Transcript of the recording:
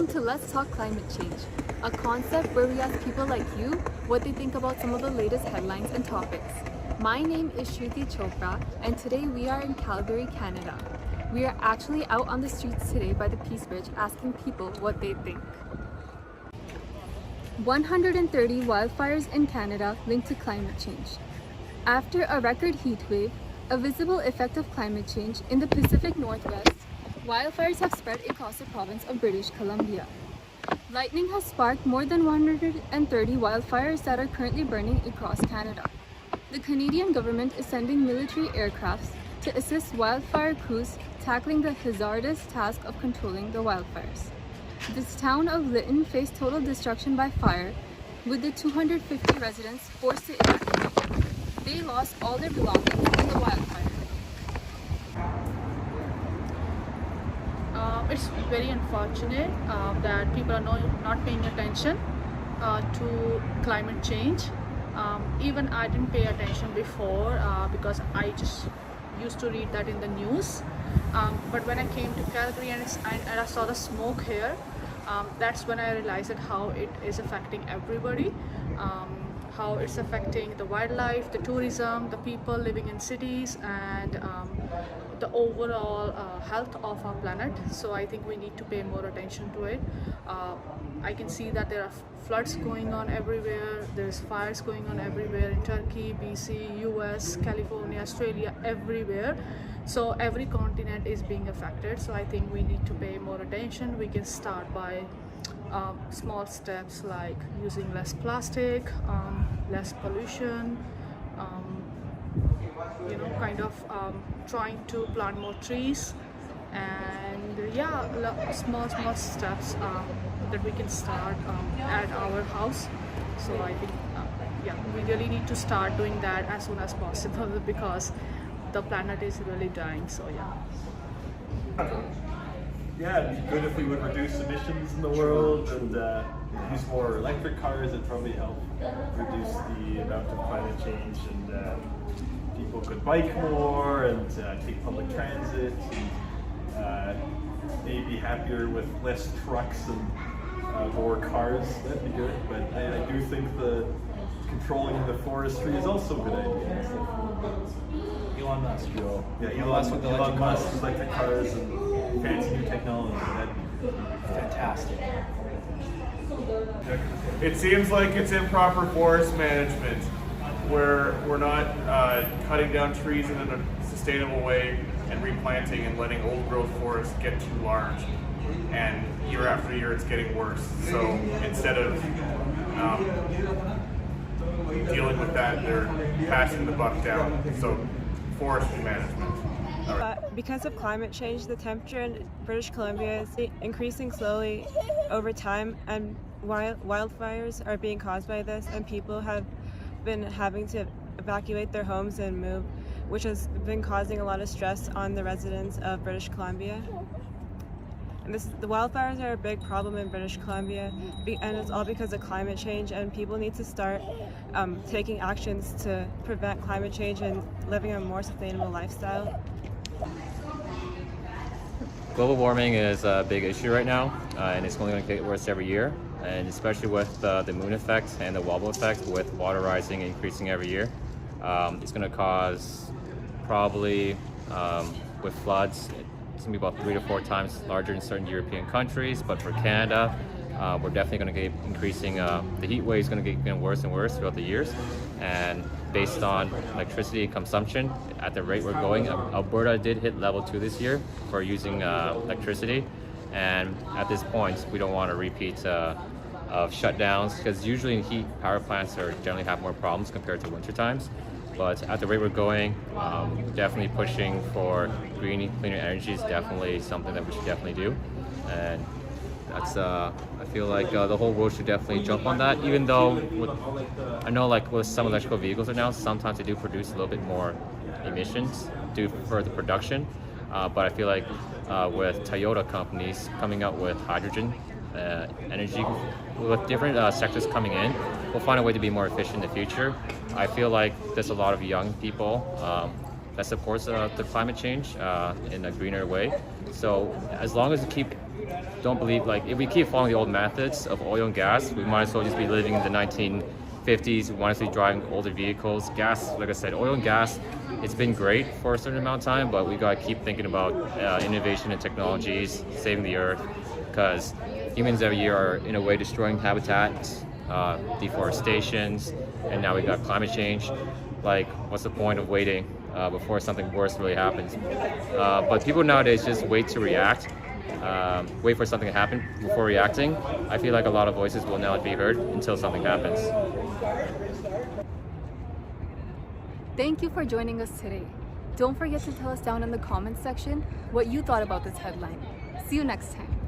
welcome to Let's Talk Climate Change, a concept where we ask people like you what they think about some of the latest headlines and topics. My name is Shruti Chopra, and today we are in Calgary, Canada. We are actually out on the streets today by the Peace Bridge asking people what they think. 130 wildfires in Canada linked to climate change. After a record heat wave, a visible effect of climate change in the Pacific Northwest, wildfires have spread across the province of British Columbia. Lightning has sparked more than 130 wildfires that are currently burning across Canada. The Canadian government is sending military aircrafts to assist wildfire crews tackling the hazardous task of controlling the wildfires. This town of Lytton faced total destruction by fire, with the 250 residents forced to evacuate. They lost all their belongings in the wildfire. It's very unfortunate that people are not paying attention to climate change. Even I didn't pay attention before because I just used to read that in the news. But when I came to Calgary and I saw the smoke here, that's when I realized how it is affecting everybody. How it's affecting the wildlife, the tourism, the people living in cities, and the overall health of our planet. So I think we need to pay more attention to it. I can see that there are floods going on everywhere, there's fires going on everywhere in Turkey, BC, US, California, Australia, everywhere. So every continent is being affected. So I think we need to pay more attention. We can start by small steps like using less plastic, less pollution, trying to plant more trees, and small steps that we can start at our house. So I think we really need to start doing that as soon as possible because the planet is really dying. So it'd be good if we would reduce emissions in the world and use more electric cars. It'd probably help reduce the amount of climate change, and people could bike more and take public transit, and maybe be happier with less trucks and more cars. That'd be good. But I do think the controlling the forestry is also a good idea. Elon Musk. Elon Musk, electric cars and fancy new technology. That'd be Fantastic. It seems like it's improper forest management, where we're not cutting down trees in a sustainable way and replanting and letting old growth forests get too large. And year after year, it's getting worse. So instead of dealing with that, they're passing the buck down. So forestry management. Because of climate change, the temperature in British Columbia is increasing slowly over time, and wildfires are being caused by this, and people have been having to evacuate their homes and move, which has been causing a lot of stress on the residents of British Columbia. And the wildfires are a big problem in British Columbia, and it's all because of climate change, and people need to start taking actions to prevent climate change and living a more sustainable lifestyle. Global warming is a big issue right now, and it's only going to get worse every year, and especially with the moon effect and the wobble effect, with water rising and increasing every year. It's going to cause probably with floods, it's going to be about 3 to 4 times larger in certain European countries, but for Canada, we're definitely going to get increasing, the heat wave is going to get getting worse and worse throughout the years. And based on electricity consumption, at the rate we're going, Alberta did hit level 2 this year for using electricity. And at this point, we don't want a repeat of shutdowns, because usually in heat, power plants generally have more problems compared to winter times. But at the rate we're going, definitely pushing for green, cleaner energy is definitely something that we should definitely do. And that's, I feel like the whole world should definitely jump on that, even though I know with some electrical vehicles right now, sometimes they do produce a little bit more emissions due for the production. But I feel like with Toyota companies coming out with hydrogen energy, with different sectors coming in, we'll find a way to be more efficient in the future. I feel like there's a lot of young people that supports the climate change in a greener way. So as long as we keep don't believe, like, if we keep following the old methods of oil and gas, we might as well just be living in the 1950s. We want to be driving older vehicles. Gas, like I said, oil and gas, it's been great for a certain amount of time, but we got to keep thinking about innovation and technologies, saving the earth, because humans every year are in a way destroying habitats, deforestations, and now we got climate change. Like, what's the point of waiting before something worse really happens? But people nowadays just wait to react, wait for something to happen before reacting. I feel like a lot of voices will not be heard until something happens. Thank you for joining us today. Don't forget to tell us down in the comments section what you thought about this headline. See you next time.